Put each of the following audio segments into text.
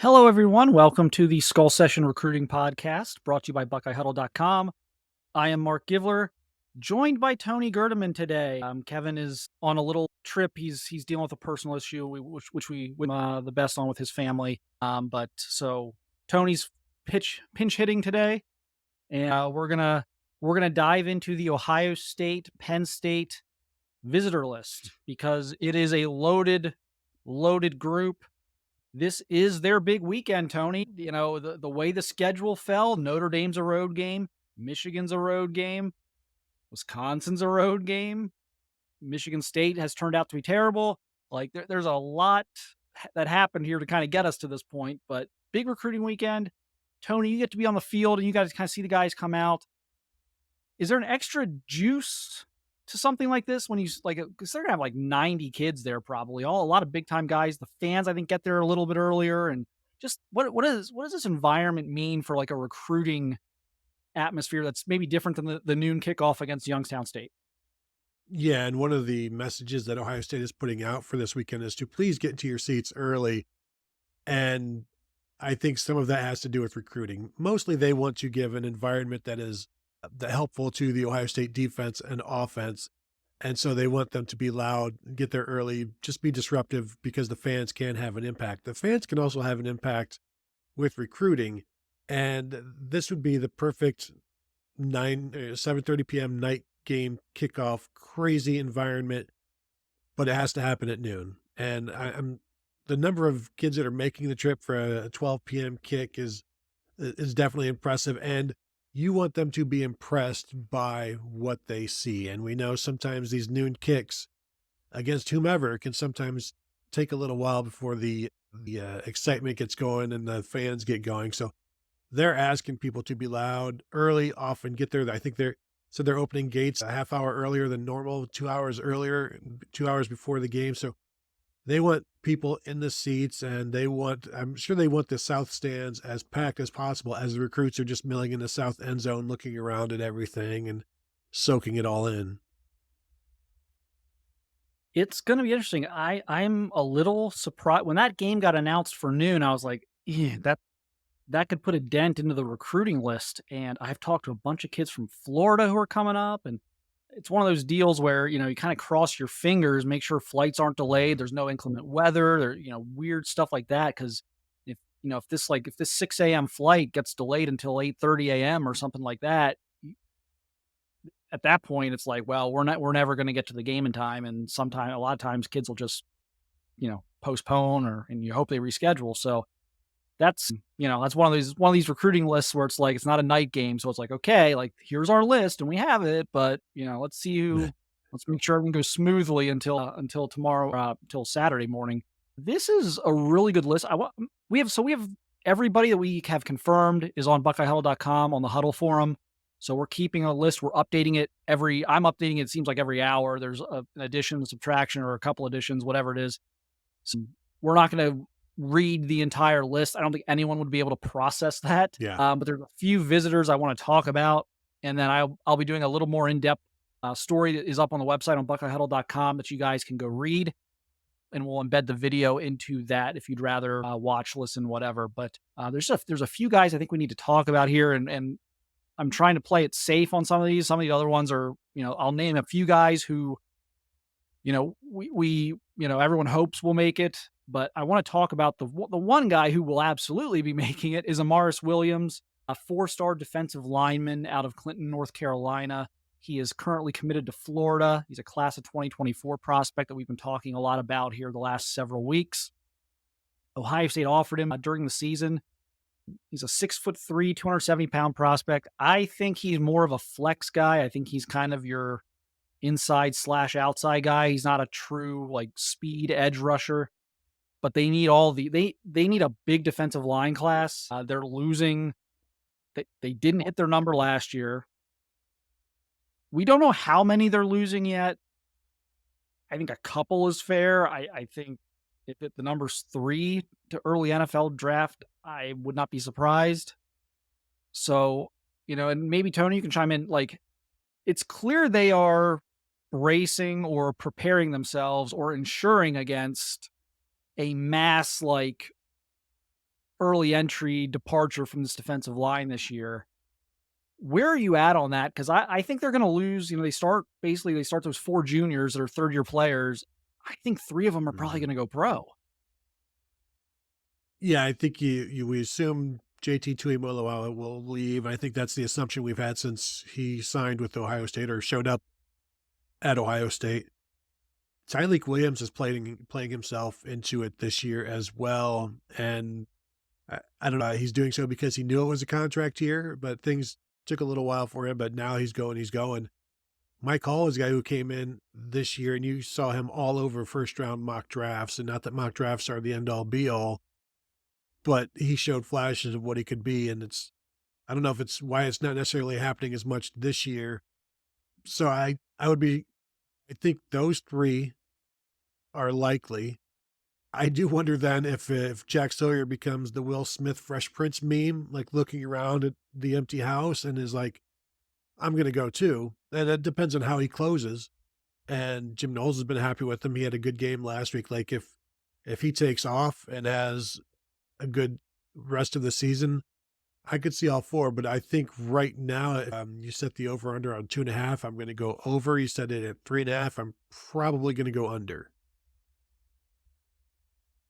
Hello, everyone. Welcome to the Skull Session Recruiting Podcast, brought to you by BuckeyeHuddle.com. I am Marc Givler, joined by Tony Gerdeman today. Kevin is on a little trip. He's dealing with a personal issue, which we wish the best on with his family. But so Tony's pinch hitting today, and we're gonna dive into the Ohio State Penn State visitor list because it is a loaded group. This is their big weekend, Tony. You know, the way the schedule fell, Notre Dame's a road game, Michigan's a road game, Wisconsin's a road game, Michigan State has turned out to be terrible. Like there's a lot that happened here to kind of get us to this point, but big recruiting weekend. Tony, you get to be on the field and you guys kind of see the guys come out. Is there an extra juice to something like this when he's like, because they're gonna have like 90 kids there, probably a lot of big time guys. The fans, I think, get there a little bit earlier, and just what does this environment mean for like a recruiting atmosphere that's maybe different than the noon kickoff against Youngstown State? Yeah, and one of the messages that Ohio State is putting out for this weekend is to please get into your seats early. And I think some of that has to do with recruiting. Mostly they want to give an environment that is helpful to the Ohio State defense and offense. And so they want them to be loud, get there early, just be disruptive because the fans can have an impact. The fans can also have an impact with recruiting. And this would be the perfect 7:30 p.m. night game kickoff, crazy environment, but it has to happen at noon. And I'm the number of kids that are making the trip for a 12 p.m. kick is definitely impressive. And you want them to be impressed by what they see. And we know sometimes these noon kicks against whomever can sometimes take a little while before the excitement gets going and the fans get going. So they're asking people to be loud early, often get there. I think they're opening gates a half hour earlier than normal, 2 hours earlier, 2 hours before the game. So they want people in the seats, and I'm sure they want the south stands as packed as possible as the recruits are just milling in the south end zone, looking around at everything and soaking it all in. It's going to be interesting. I'm a little surprised when that game got announced for noon. I was like, yeah, that could put a dent into the recruiting list. And I've talked to a bunch of kids from Florida who are coming up, and it's one of those deals where, you know, you kind of cross your fingers, make sure flights aren't delayed. There's no inclement weather or, you know, weird stuff like that. Cause if this 6 a.m. flight gets delayed until 8:30 a.m. or something like that, at that point, it's like, well, we're never going to get to the game in time. And a lot of times kids will just, postpone and you hope they reschedule. So, that's one of these recruiting lists where it's like it's not a night game, so it's like, okay, like here's our list and we have it, but let's make sure everything goes smoothly until tomorrow, until Saturday morning. This is a really good list. We have everybody that we have confirmed is on BuckeyeHuddle.com on the Huddle forum. So we're keeping a list. We're updating it I'm updating it. It seems like every hour. There's an addition, subtraction, or a couple additions, whatever it is. So we're not going to read the entire list. I don't think anyone would be able to process that. Yeah. But there's a few visitors I want to talk about, and then I'll be doing a little more in-depth story that is up on the website on BuckeyeHuddle.com that you guys can go read, and we'll embed the video into that if you'd rather watch, listen, whatever. But there's a few guys I think we need to talk about here, and I'm trying to play it safe on some of these. Some of the other ones are, I'll name a few guys who, we everyone hopes will make it. But I want to talk about the one guy who will absolutely be making it is Amaris Williams, a 4-star defensive lineman out of Clinton, North Carolina. He is currently committed to Florida. He's a class of 2024 prospect that we've been talking a lot about here the last several weeks. Ohio State offered him during the season. He's a 6'3", 270-pound prospect. I think he's more of a flex guy. I think he's kind of your inside/outside guy. He's not a true like speed edge rusher. But they need they need a big defensive line class. They're losing. They didn't hit their number last year. We don't know how many they're losing yet. I think a couple is fair. I think if the number's 3 to early NFL draft, I would not be surprised. So, and maybe Tony, you can chime in. Like, it's clear they are bracing or preparing themselves or ensuring against a mass like early entry departure from this defensive line this year. Where are you at on that? Because I think they're going to lose. They start those four juniors that are third year players. I think three of them are probably Mhm. going to go pro. Yeah, I think we assume JT Tuimoloau will leave. I think that's the assumption we've had since he signed with Ohio State or showed up at Ohio State. Tyleik Williams is playing himself into it this year as well, and I don't know. He's doing so because he knew it was a contract year, but things took a little while for him. But now he's going. He's going. Mike Hall is a guy who came in this year, and you saw him all over first round mock drafts. And not that mock drafts are the end all be all, but he showed flashes of what he could be. And I don't know if it's why it's not necessarily happening as much this year. So I think those three are likely. I do wonder then if Jack Sawyer becomes the Will Smith Fresh Prince meme, like looking around at the empty house and is like, I'm going to go too. And it depends on how he closes. And Jim Knowles has been happy with him. He had a good game last week. Like if he takes off and has a good rest of the season, I could see all four. But I think right now, you set the over under on 2.5. I'm going to go over. You set it at 3.5. I'm probably going to go under.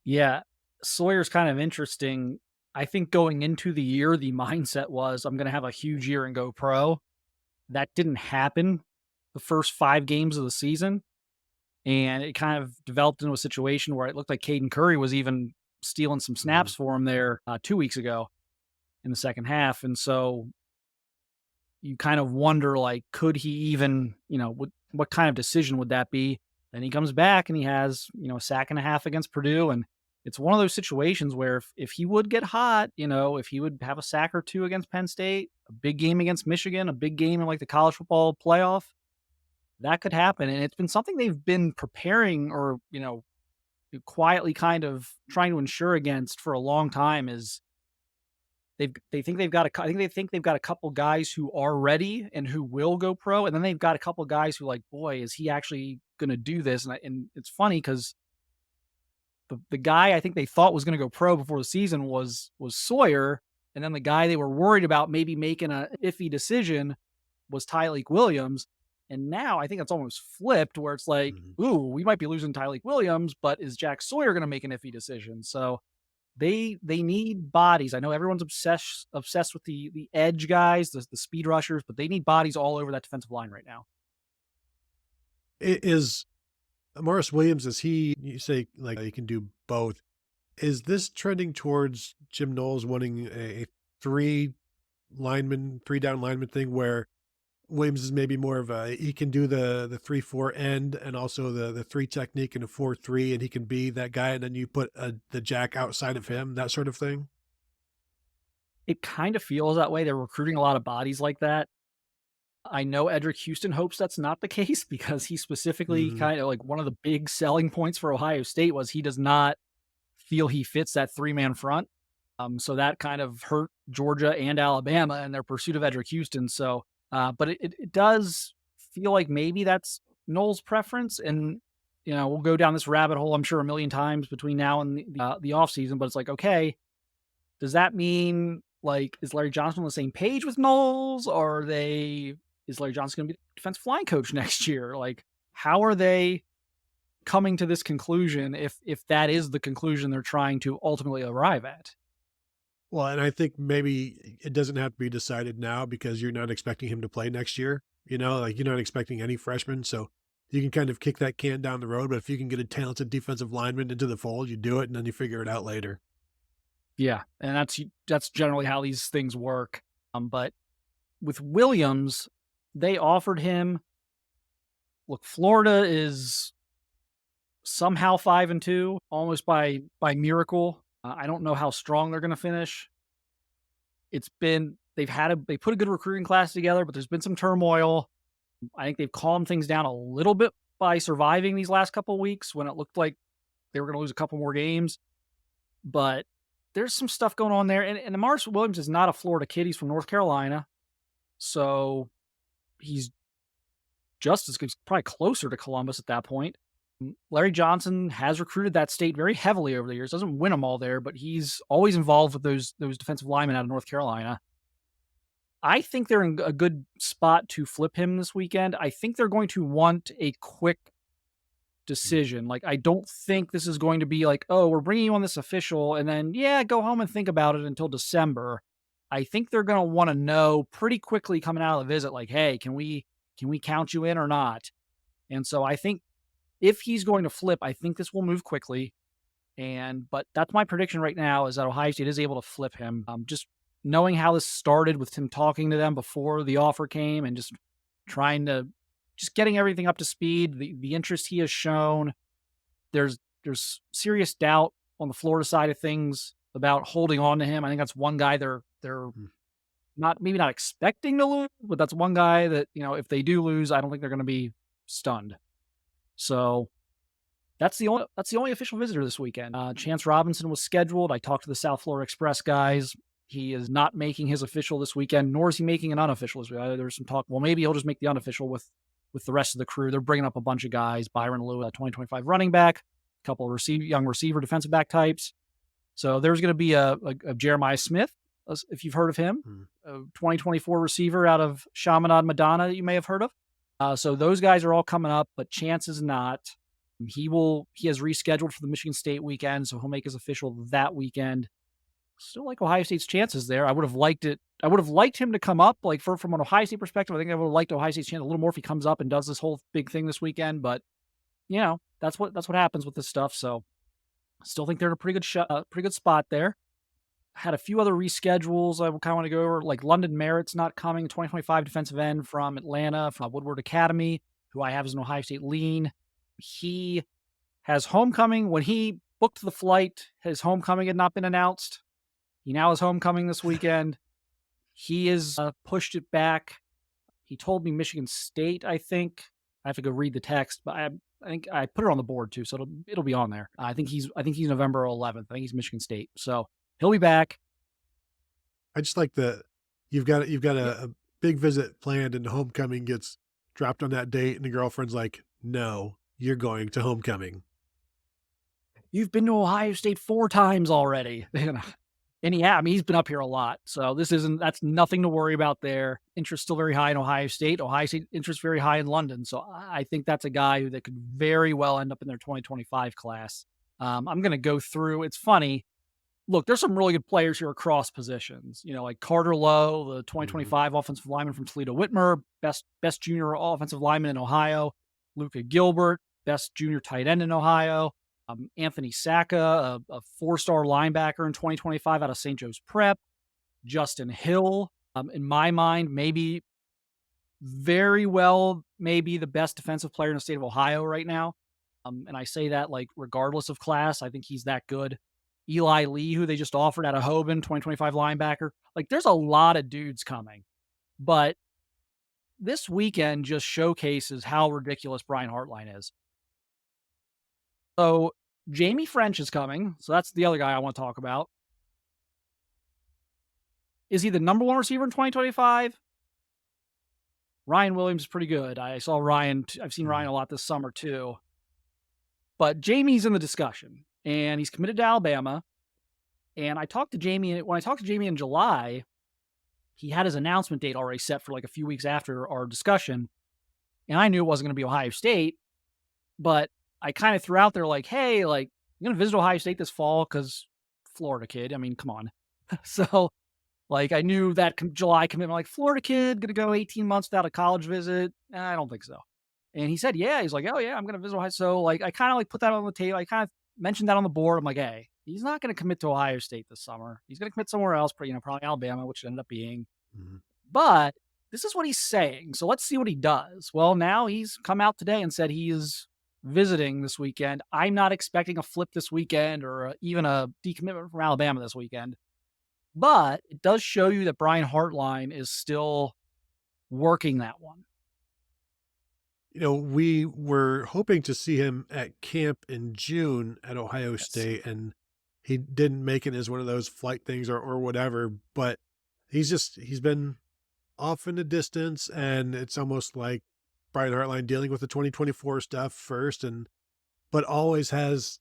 Yeah, Sawyer's kind of interesting. I think going into the year, the mindset was I'm going to have a huge year and go pro. That didn't happen the first 5 games of the season. And it kind of developed into a situation where it looked like Caden Curry was even stealing some Mhm. snaps for him there 2 weeks ago in the second half. And so you kind of wonder, like, could he even, what kind of decision would that be? Then he comes back and he has, a sack and a half against Purdue. And it's one of those situations where if he would get hot, if he would have a sack or two against Penn State, a big game against Michigan, a big game in like the college football playoff, that could happen. And it's been something they've been preparing or, quietly kind of trying to ensure against for a long time is they think they've got a I think they think they've got a couple guys who are ready and who will go pro, and then they've got a couple guys who like, boy, is he actually going to do this? And it's funny because the guy I think they thought was going to go pro before the season was Sawyer, and then the guy they were worried about maybe making a iffy decision was Tyleik Williams. And now I think it's almost flipped where it's like, Mhm. ooh, we might be losing Tyleik Williams, but is Jack Sawyer going to make an iffy decision? So they need bodies. I know everyone's obsessed with the edge guys, the speed rushers, but they need bodies all over that defensive line right now. Is Morris Williams, is he, you say like he can do both. Is this trending towards Jim Knowles wanting a three down lineman thing where Williams is maybe more of he can do the 3-4 end and also the three technique and a 4-3, and he can be that guy. And then you put the jack outside of him, that sort of thing. It kind of feels that way. They're recruiting a lot of bodies like that. I know Edric Houston hopes that's not the case because he specifically Mhm. kind of like one of the big selling points for Ohio State was he does not feel he fits that 3-man front. So that kind of hurt Georgia and Alabama in their pursuit of Edric Houston. So, but it does feel like maybe that's Knowles' preference. And, we'll go down this rabbit hole, I'm sure, a million times between now and the offseason. But it's like, okay, does that mean like is Larry Johnson on the same page with Knowles, or is Larry Johnson going to be the defensive line coach next year? Like, how are they coming to this conclusion if that is the conclusion they're trying to ultimately arrive at? Well, and I think maybe it doesn't have to be decided now because you're not expecting him to play next year. Like you're not expecting any freshmen. So you can kind of kick that can down the road. But if you can get a talented defensive lineman into the fold, you do it and then you figure it out later. Yeah, and that's generally how these things work. But with Williams, they offered him. Look, Florida is somehow 5-2, almost by miracle. I don't know how strong they're going to finish. They put a good recruiting class together, but there's been some turmoil. I think they've calmed things down a little bit by surviving these last couple of weeks when it looked like they were going to lose a couple more games. But there's some stuff going on there, and Marcus Williams is not a Florida kid; he's from North Carolina, so he's just as good, probably closer to Columbus at that point. Larry Johnson has recruited that state very heavily over the years. Doesn't win them all there, but he's always involved with those defensive linemen out of North Carolina. I think they're in a good spot to flip him this weekend. I think they're going to want a quick Mm. decision. Like, I don't think this is going to be like, "Oh, we're bringing you on this official, and then, yeah, go home and think about it until December." I think they're gonna wanna know pretty quickly coming out of the visit, like, "Hey, can we count you in or not?" And so I think if he's going to flip, I think this will move quickly. But that's my prediction right now is that Ohio State is able to flip him. Just knowing how this started with him talking to them before the offer came and just trying to just getting everything up to speed, the interest he has shown. There's serious doubt on the Florida side of things about holding on to him. I think that's one guy they're Mm. not maybe not expecting to lose, but that's one guy that, if they do lose, I don't think they're gonna be stunned. So that's the only official visitor this weekend. Chance Robinson was scheduled. I talked to the South Florida Express guys. He is not making his official this weekend, nor is he making an unofficial this weekend. There was some talk. Well, maybe he'll just make the unofficial with the rest of the crew. They're bringing up a bunch of guys. Byron Lewis, 2025 running back, a couple of young receiver, defensive back types. So there's going to be a Jeremiah Smith, if you've heard of him, Mm. a 2024 receiver out of Chaminade, Madonna, that you may have heard of. So those guys are all coming up, but Chance is not. He has rescheduled for the Michigan State weekend, so he'll make his official that weekend. Still like Ohio State's chances there. I would have liked it. I would have liked him to come up, like from an Ohio State perspective. I think I would have liked Ohio State's chance a little more if he comes up and does this whole big thing this weekend. But that's what happens with this stuff. So still think they're in a pretty good spot there. Had a few other reschedules I kind of want to go over, like London Merritt's not coming, 2025 defensive end from Atlanta, from Woodward Academy, who I have as an Ohio State lean. He has homecoming. When he booked the flight, his homecoming had not been announced. He now has homecoming this weekend. He has pushed it back. He told me Michigan State, I think. I have to go read the text, but I think I put it on the board too, so it'll be on there. I think he's November 11th. I think he's Michigan State. So he'll be back. I just like the you've got Yeah. a big visit planned and homecoming gets dropped on that date and the girlfriend's like, "No, you're going to homecoming." You've been to Ohio State 4 times already. And yeah, I mean, he's been up here a lot. So that's nothing to worry about there. Interest still very high in Ohio State. Ohio State interest very high in London. So I think that's a guy that could very well end up in their 2025 class. I'm going to go through. It's funny. Look, there's some really good players here across positions. Like Carter Lowe, the Mhm. 2025 offensive lineman from Toledo Whitmer, best junior offensive lineman in Ohio. Luca Gilbert, best junior tight end in Ohio. Anthony Sacca, a four-star linebacker in 2025 out of St. Joe's Prep. Justin Hill, in my mind, maybe very well, maybe the best defensive player in the state of Ohio right now. And I say that like regardless of class, I think he's that good. Eli Lee, who they just offered out of Hoban, 2025 linebacker. Like there's a lot of dudes coming. But this weekend just showcases how ridiculous Brian Hartline is. So Jamie French is coming. So that's the other guy I want to talk about. Is he the number one receiver in 2025? Ryan Williams is pretty good. I saw Ryan. I've seen Ryan Mhm. a lot this summer too. But Jamie's in the discussion, and he's committed to Alabama. And when I talked to Jamie in July, he had his announcement date already set for like a few weeks after our discussion. And I knew it wasn't going to be Ohio State, but I kind of threw out there like, hey, like, you're going to visit Ohio State this fall because Florida kid. I mean, come on. So, like, I knew that July commitment, like, Florida kid, going to go 18 months without a college visit. I don't think so. And he said, yeah. He's like, oh, yeah, I'm going to visit Ohio. So, like, I kind of like put that on the table. I kind of mentioned that on the board. I'm like, hey, he's not going to commit to Ohio State this summer. He's going to commit somewhere else, probably Alabama, which it ended up being. Mhm. But this is what he's saying. So let's see what he does. Well, now he's come out today and said he is visiting this weekend. I'm not expecting a flip this weekend or even a decommitment from Alabama this weekend. But it does show you that Brian Hartline is still working that one. We were hoping to see him at camp in June at Ohio Yes. State, and he didn't make it as one of those flight things or whatever, but he's been off in the distance, and it's almost like Brian Hartline dealing with the 2024 stuff first, and but always has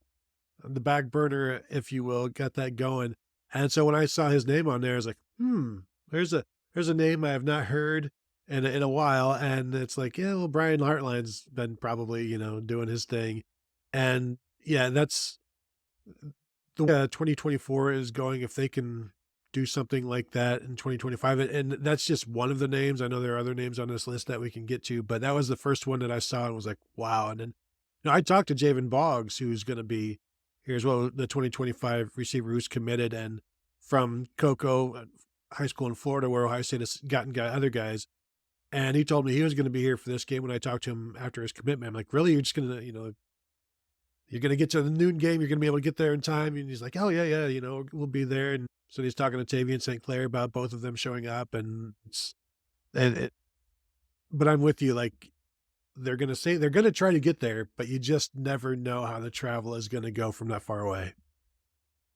the back burner, if you will, got that going. And so when I saw his name on there, I was like, there's a there's a name I have not heard in a while. And it's like, yeah, well, Brian Hartline's been probably, doing his thing. And yeah, that's the way 2024 is going. If they can do something like that in 2025, and that's just one of the names. I know there are other names on this list that we can get to, but that was the first one that I saw and was like, wow. And then I talked to Javen Boggs, who's going to be here as well, the 2025 receiver who's committed and from Cocoa High School in Florida, where Ohio State has gotten other guys. And he told me he was going to be here for this game. When I talked to him after his commitment, I'm like, really? You're just going to, you're going to get to the noon game. You're going to be able to get there in time. And he's like, oh, yeah, yeah, we'll be there. And so he's talking to Tavy and St. Clair about both of them showing up. And it, but I'm with you. Like, they're going to say they're going to try to get there, but you just never know how the travel is going to go from that far away.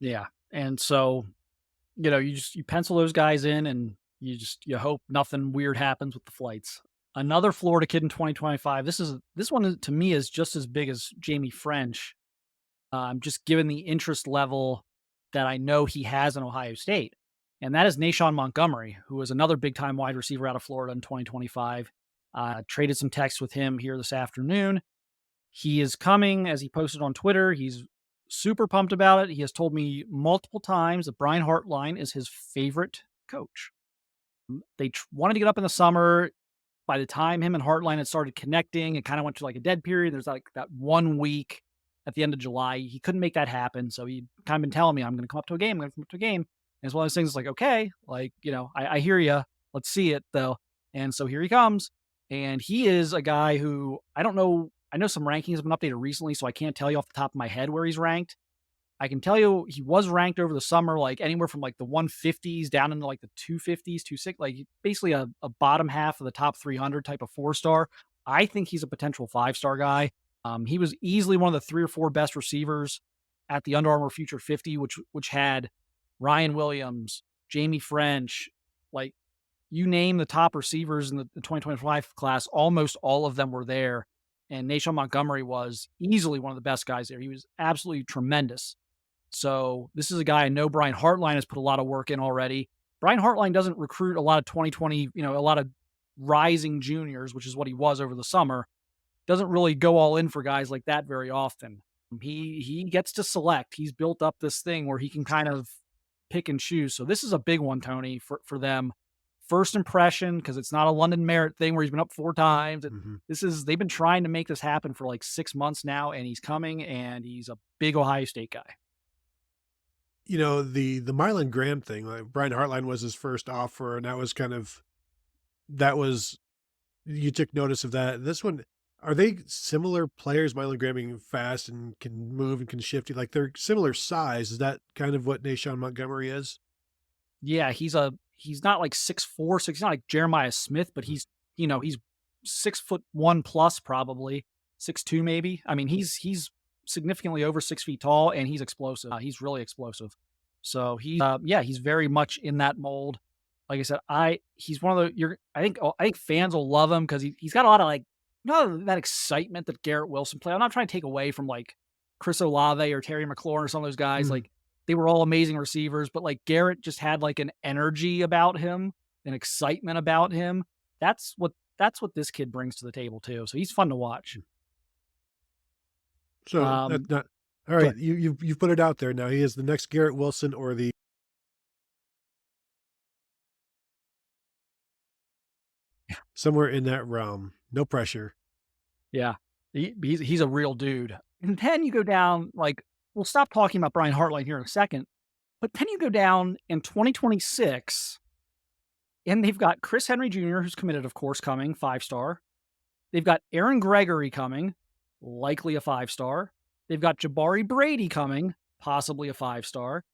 Yeah. And so, you pencil those guys in and you hope nothing weird happens with the flights. Another Florida kid in 2025. This one to me is just as big as Jamie French. Just given the interest level that I know he has in Ohio State. And that is Nashawn Montgomery, who is another big time wide receiver out of Florida in 2025. Traded some texts with him here this afternoon. He is coming, as he posted on Twitter. He's super pumped about it. He has told me multiple times that Brian Hartline is his favorite coach. They wanted to get up in the summer. By the time him and Hartline had started connecting, it kind of went to like a dead period. There's like that 1 week at the end of July. He couldn't make that happen. So he kind of been telling me, I'm going to come up to a game. I'm going to come up to a game. And it's one of those things like, okay, like, I hear you. Let's see it though. And so here he comes. And he is a guy who I don't know. I know some rankings have been updated recently, so I can't tell you off the top of my head where he's ranked. I can tell you he was ranked over the summer, like anywhere from like the 150s down into like the 250s, 26, like basically a bottom half of the top 300 type of 4-star. I think he's a potential 5-star guy. He was easily one of the 3 or 4 best receivers at the Under Armour Future 50, which had Ryan Williams, Jamie French, like you name the top receivers in the 2025 class, almost all of them were there. And Nashawn Montgomery was easily one of the best guys there. He was absolutely tremendous. So this is a guy I know Brian Hartline has put a lot of work in already. Brian Hartline doesn't recruit a lot of 2020, a lot of rising juniors, which is what he was over the summer. Doesn't really go all in for guys like that very often. He gets to select. He's built up this thing where he can kind of pick and choose. So this is a big one, Tony, for them. First impression, because it's not a London Merit thing where he's been up 4 times. Mhm. They've been trying to make this happen for like 6 months now, and he's coming, and he's a big Ohio State guy. The Mylan Graham thing, like Brian Hartline was his first offer, and that was you took notice of that. This one, are they similar players? Mylan Graham being fast and can move and can shift. Like they're similar size. Is that kind of what Nashawn Montgomery is? Yeah, he's not like 6'4", he's not like Jeremiah Smith, but he's 6'1" plus probably, 6'2" maybe. I mean, he's significantly over 6 feet tall and he's explosive. He's really explosive. So he's very much in that mold. Like I said, he's one of I think fans will love him because he's got a lot of like, not that excitement that Garrett Wilson played. I'm not trying to take away from like Chris Olave or Terry McLaurin or some of those guys. Mm. Like they were all amazing receivers, but like Garrett just had like an energy about him, an excitement about him. That's what this kid brings to the table too. So he's fun to watch. So that's Um, not all right. but You've put it out there now. He is the next Garrett Wilson or the somewhere in that realm. No pressure. yeah, he's a real dude. And then you go down like we'll stop talking about Brian Hartline here in a second, but then you go down in 2026, and they've got Chris Henry Jr., who's committed, of course, coming 5-star. They've got Aaron Gregory coming, likely a 5-star. They've got Jabari Brady coming, possibly a 5-star.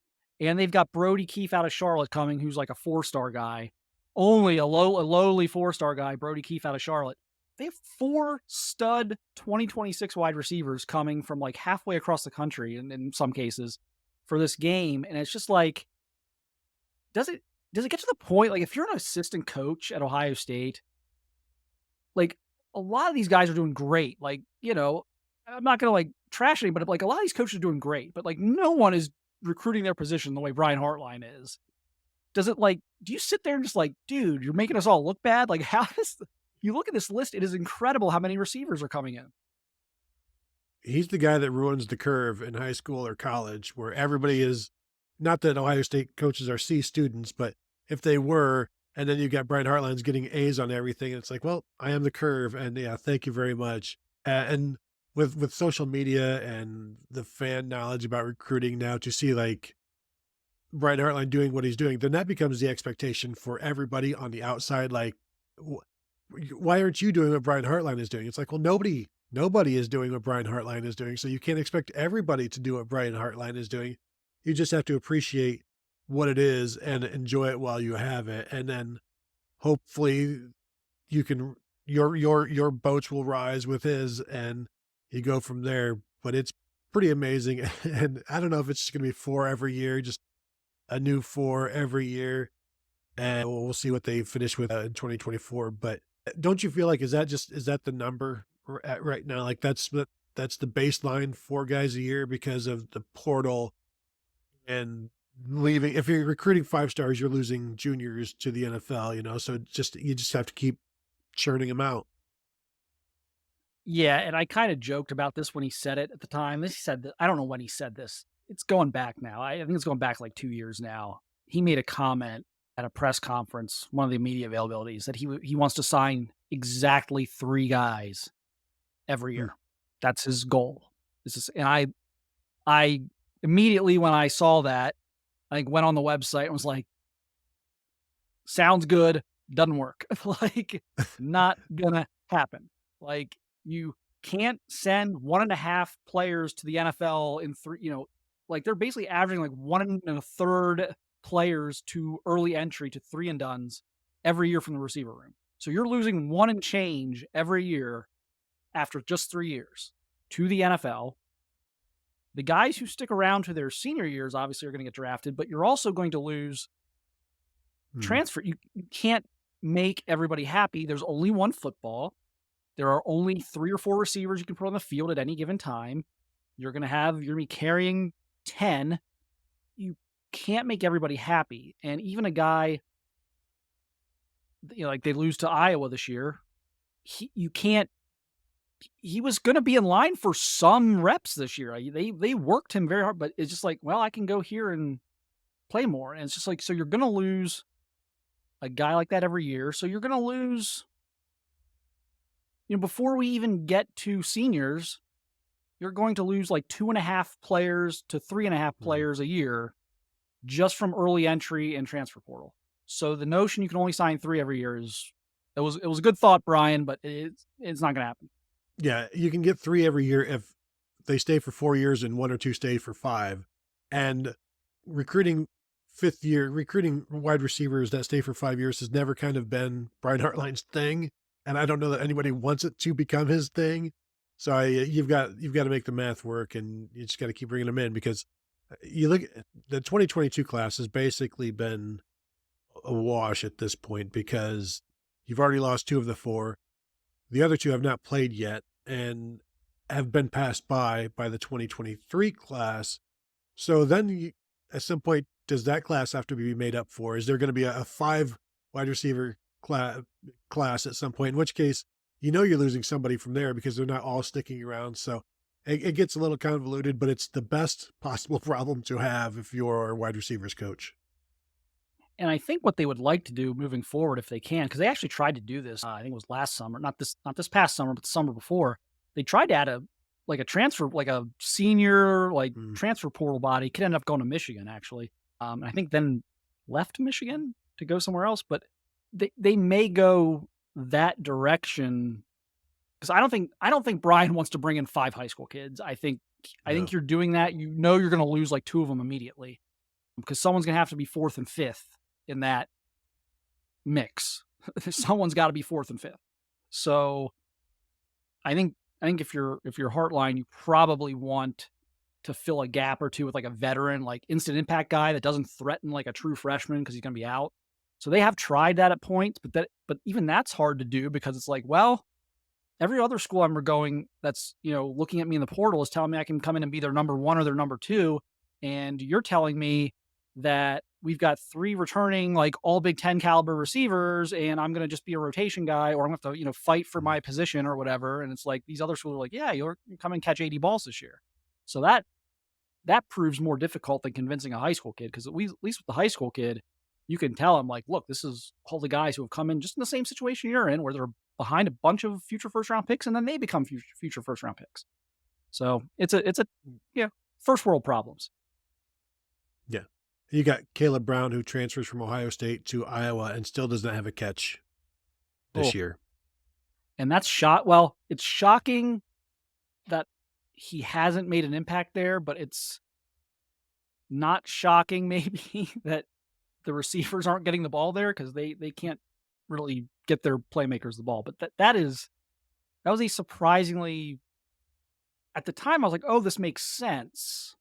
And they've got Brody Keefe out of Charlotte coming, who's like a 4-star guy. Only a lowly 4-star guy, Brody Keefe out of Charlotte. They have 4 stud 2026 wide receivers coming from like halfway across the country in some cases for this game. And it's just like, does it get to the point, like if you're an assistant coach at Ohio State, like a lot of these guys are doing great. Like, I'm not gonna like trash anybody, but like a lot of these coaches are doing great, but like no one is recruiting their position the way Brian Hartline is. Does it like, do you sit there and just like, dude, you're making us all look bad? Like, how does you look at this list? It is incredible how many receivers are coming in. He's the guy that ruins the curve in high school or college where everybody is not that Ohio State coaches are C students, but if they were, and then you got Brian Hartline's getting A's on everything, and it's like, well, I am the curve, and yeah, thank you very much. And with social media and the fan knowledge about recruiting now, to see like Brian Hartline doing what he's doing, then that becomes the expectation for everybody on the outside. Like, why aren't you doing what Brian Hartline is doing? It's like, well, nobody is doing what Brian Hartline is doing. So you can't expect everybody to do what Brian Hartline is doing. You just have to appreciate what it is and enjoy it while you have it. And then hopefully you can your boats will rise with his and you go from there. But it's pretty amazing. And I don't know if it's just gonna be four every year, just a new four every year. And we'll see what they finish with in 2024. But don't you feel like is that the number we're at right now? Like that's the baseline, four guys a year because of the portal and leaving. If you're recruiting five stars, you're losing juniors to the NFL. So just you just have to keep churning them out. Yeah, and I kind of joked about this when he said it at the time. He said that I don't know when he said this. It's going back now. I think it's going back like 2 years now. He made a comment at a press conference, one of the media availabilities, that he wants to sign exactly three guys every Hmm. year. That's his goal. This is, and I immediately when I saw that, I like went on the website and was like, sounds good, doesn't work. Like, not gonna happen. Like, you can't send 1.5 players to the NFL in three, like they're basically averaging like 1 1/3 players to early entry to three and duns every year from the receiver room. So you're losing one and change every year after just 3 years to the NFL. The guys who stick around to their senior years obviously are going to get drafted, but you're also going to lose Hmm. transfer. You can't make everybody happy. There's only one football. There are only three or four receivers you can put on the field at any given time. You're gonna be carrying 10. You can't make everybody happy. And even a guy, like they lose to Iowa this year, you can't. He was going to be in line for some reps this year. They worked him very hard, but it's just like, well, I can go here and play more. And it's just like, so you're going to lose a guy like that every year. So you're going to lose, before we even get to seniors, you're going to lose like 2.5 players to 3.5 Hmm. players a year just from early entry and transfer portal. So the notion you can only sign three every year is it was a good thought, Brian, but it's not going to happen. Yeah, you can get three every year if they stay for 4 years and one or two stay for five. And recruiting recruiting wide receivers that stay for 5 years has never kind of been Brian Hartline's thing. And I don't know that anybody wants it to become his thing. So you've got to make the math work, and you just got to keep bringing them in because you look at the 2022 class has basically been a wash at this point because you've already lost two of the four. The other two have not played yet and have been passed by the 2023 class. So then at some point, does that class have to be made up for? Is there going to be a five wide receiver class at some point? In which case, you're losing somebody from there because they're not all sticking around. So it gets a little convoluted, but it's the best possible problem to have if you're a wide receivers coach. And I think what they would like to do moving forward, if they can, because they actually tried to do this, I think it was last summer, not this past summer, but the summer before. They tried to add a transfer, like a senior, like Mm. transfer portal body. Could end up going to Michigan actually. And I think then left Michigan to go somewhere else, but they may go that direction because I don't think Brian wants to bring in five high school kids. I think No. you're doing that. You're going to lose like two of them immediately because someone's going to have to be fourth and fifth in that mix. Someone's got to be fourth and fifth. So I think if you're Heartline, you probably want to fill a gap or two with like a veteran, like instant impact guy that doesn't threaten like a true freshman because he's going to be out. So they have tried that at points, but even that's hard to do because it's like, well, every other school I'm going that's, looking at me in the portal is telling me I can come in and be their number 1 or their number 2, and you're telling me that we've got 3 returning, like, all Big Ten caliber receivers, and I'm gonna just be a rotation guy, or I'm gonna have to, fight for Mhm. my position or whatever, and it's like these other schools are like, "Yeah, you come and catch 80 balls this year." So that proves more difficult than convincing a high school kid, because at least with the high school kid, you can tell him, like, "Look, this is all the guys who have come in just in the same situation you're in, where they're behind a bunch of future first round picks, and then they become future first round picks." So it's a yeah, first world problems. Yeah. You got Caleb Brown, who transfers from Ohio State to Iowa and still does not have a catch this Oh, year. and it's shocking that he hasn't made an impact there, but it's not shocking maybe that the receivers aren't getting the ball there, because they can't really get their playmakers the ball. But that was a surprisingly, at the time I was like, "Oh, this makes sense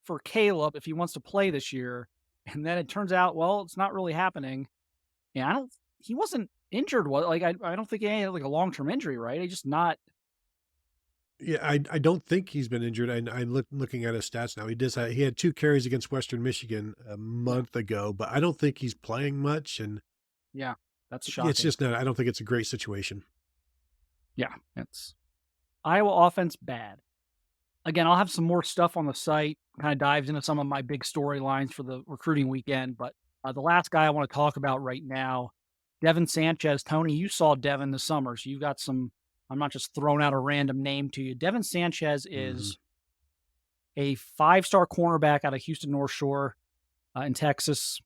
for Caleb if he wants to play this year." And then it turns out, well, it's not really happening. And I don't he wasn't injured, I don't think he had like a long-term injury, right? He just not. Yeah, I don't think he's been injured. I looking at his stats now. He had 2 carries against Western Michigan a Yeah. month ago, but I don't think he's playing much, and Yeah. That's it's shocking. just not I don't think it's a great situation. Yeah. It's Iowa offense bad. Again, I'll have some more stuff on the site, kind of dives into some of my big storylines for the recruiting weekend. But the last guy I want to talk about right now, Devin Sanchez. Tony, you saw Devin this summer, so you've got some. I'm not just throwing out a random name to you. Devin Sanchez Mhm. is a 5-star cornerback out of Houston North Shore in Texas.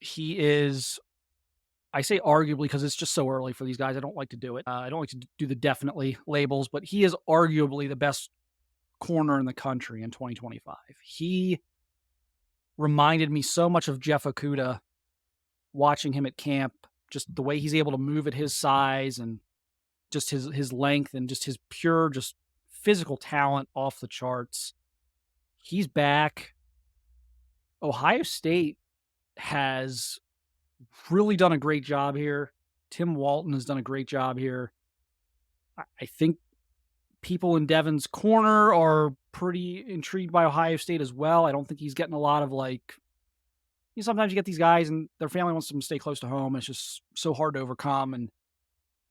He is, I say arguably because it's just so early for these guys. I don't like to do it. I don't like to do the definitely labels, but he is arguably the best corner in the country in 2025. He reminded me so much of Jeff Okuda watching him at camp, just the way he's able to move at his size, and just his length, and just his pure just physical talent off the charts. He's back. Ohio State has really done a great job here. Tim Walton has done a great job here. I think people in Devin's corner are pretty intrigued by Ohio State as well. I don't think he's getting a lot of like, sometimes you get these guys and their family wants them to stay close to home. It's just so hard to overcome. And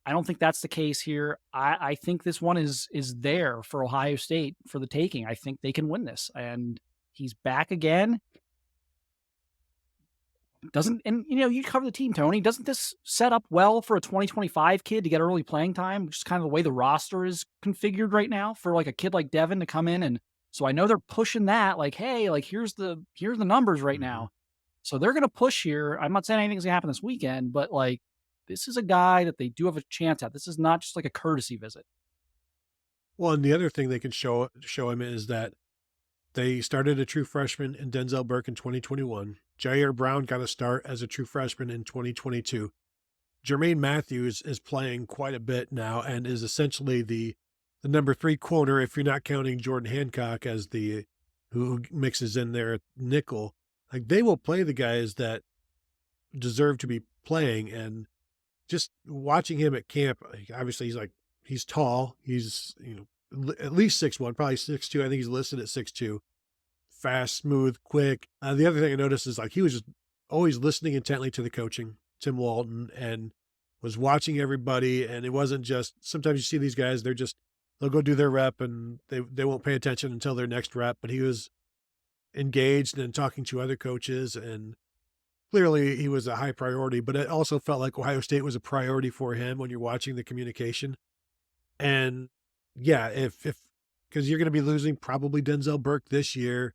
I don't think that's the case here. I think this one is there for Ohio State for the taking. I think they can win this. And he's back again. Doesn't and you cover the team, Tony. Doesn't this set up well for a 2025 kid to get early playing time? Which is kind of the way the roster is configured right now for like a kid like Devin to come in, and so I know they're pushing that. Like, hey, like here's the numbers right Mhm. now. So they're gonna push here. I'm not saying anything's gonna happen this weekend, but like this is a guy that they do have a chance at. This is not just like a courtesy visit. Well, and the other thing they can show him is that they started a true freshman in Denzel Burke in 2021. Jair Brown got a start as a true freshman in 2022. Jermaine Matthews is playing quite a bit now and is essentially the number 3 corner if you're not counting Jordan Hancock as the who mixes in there at nickel. Like, they will play the guys that deserve to be playing, and just watching him at camp, like, obviously he's tall. He's, at least 6'1", probably 6'2". I think he's listed at 6'2". Fast, smooth, quick. The other thing I noticed is like he was just always listening intently to the coaching, Tim Walton, and was watching everybody. And it wasn't just sometimes you see these guys, they'll go do their rep and they won't pay attention until their next rep. But he was engaged and talking to other coaches, and clearly he was a high priority. But it also felt like Ohio State was a priority for him when you're watching the communication. And yeah, if because you're going to be losing probably Denzel Burke this year.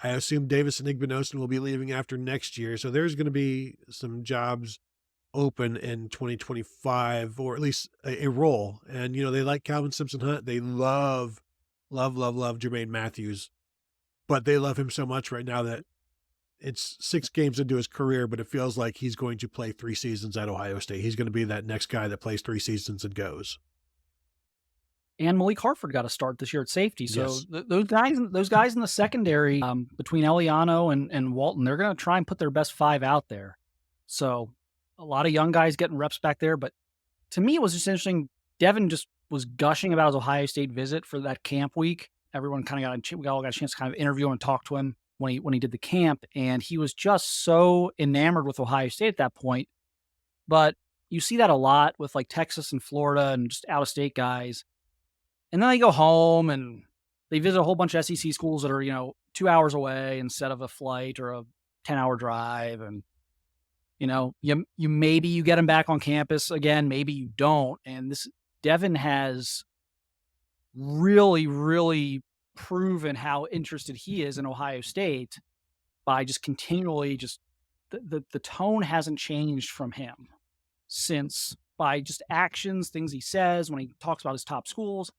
I assume Davis and Igbinosun will be leaving after next year. So there's going to be some jobs open in 2025, or at least a role. And, they like Calvin Simpson Hunt. They love Jermaine Matthews, but they love him so much right now that it's 6 games into his career, but it feels like he's going to play 3 seasons at Ohio State. He's going to be that next guy that plays 3 seasons and goes. And Malik Hartford got a start this year at safety. So Yes. those guys in the secondary, between Eliano and Walton, they're going to try and put their best 5 out there. So a lot of young guys getting reps back there. But to me, it was just interesting. Devin just was gushing about his Ohio State visit for that camp week. Everyone kind of we all got a chance to kind of interview him and talk to him when he did the camp, and he was just so enamored with Ohio State at that point. But you see that a lot with like Texas and Florida and just out of state guys, and then they go home and they visit a whole bunch of SEC schools that are 2 hours away instead of a flight or a 10-hour drive, and maybe you get him back on campus again, maybe you don't. And this Devin has really, really proven how interested he is in Ohio State by just continually the tone hasn't changed from him since by just actions, things he says when he talks about his top schools,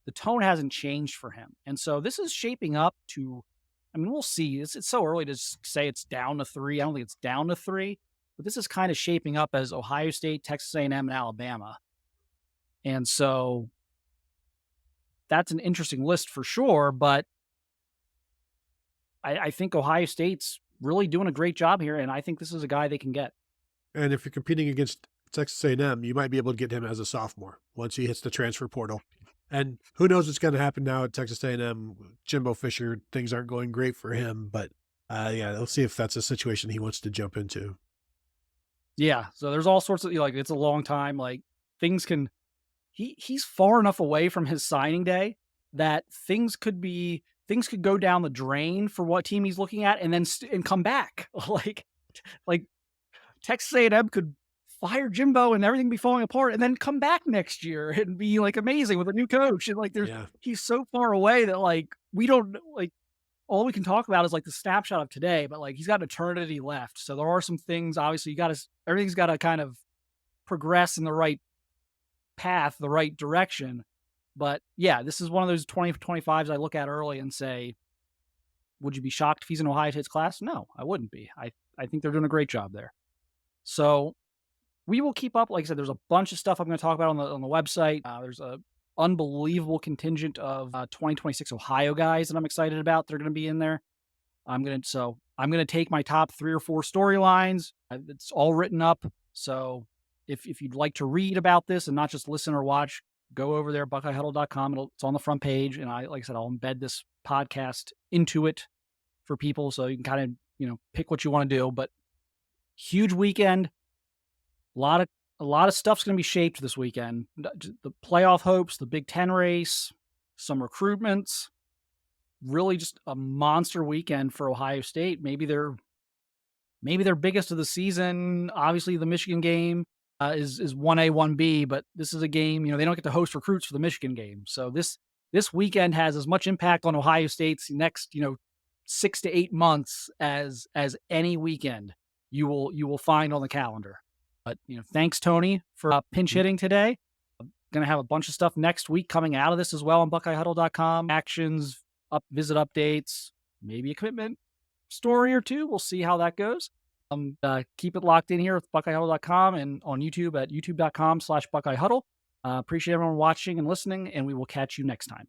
the tone hasn't changed for him. And so this is shaping up to, I mean, we'll see. It's so early to say it's down to 3. I don't think it's down to 3, but this is kind of shaping up as Ohio State, Texas A&M, and Alabama. And so that's an interesting list for sure, but I think Ohio State's really doing a great job here, and I think this is a guy they can get. And if you're competing against Texas A&M, you might be able to get him as a sophomore once he hits the transfer portal. And who knows what's going to happen now at Texas A&M. Jimbo Fisher, things aren't going great for him, but yeah, let's see if that's a situation he wants to jump into. Yeah, so there's all sorts of like it's a long time. Like things can, he's far enough away from his signing day that things could go down the drain for what team he's looking at, and then and come back. like Texas A&M could fire Jimbo and everything be falling apart, and then come back next year and be like amazing with a new coach. And like he's so far away that like we don't like all we can talk about is like the snapshot of today, but like he's got eternity left. So there are some things, obviously everything's got to kind of progress in the right path, the right direction. But yeah, this is one of those 2025s I look at early and say, would you be shocked if he's in Ohio State's class? No, I wouldn't be. I think they're doing a great job there. So we will keep up. Like I said, there's a bunch of stuff I'm going to talk about on the website. There's a unbelievable contingent of 2026 Ohio guys that I'm excited about. They're going to be in there. I'm going to take my top 3 or 4 storylines. It's all written up. So if you'd like to read about this and not just listen or watch, go over there, BuckeyeHuddle.com. It's on the front page. And like I said, I'll embed this podcast into it for people. So you can kind of, pick what you want to do, but huge weekend. A lot of stuff's going to be shaped this weekend. The playoff hopes, the Big Ten race, some recruitments, really just a monster weekend for Ohio State. Maybe their biggest of the season. Obviously the Michigan game is 1A, 1B, but this is a game, they don't get to host recruits for the Michigan game. So this weekend has as much impact on Ohio State's next, 6 to 8 months as any weekend you will find on the calendar. But, thanks, Tony, for pinch hitting today. I'm going to have a bunch of stuff next week coming out of this as well on BuckeyeHuddle.com. Actions, visit updates, maybe a commitment story or two. We'll see how that goes. Keep it locked in here with BuckeyeHuddle.com and on YouTube at youtube.com/BuckeyeHuddle. Appreciate everyone watching and listening, and we will catch you next time.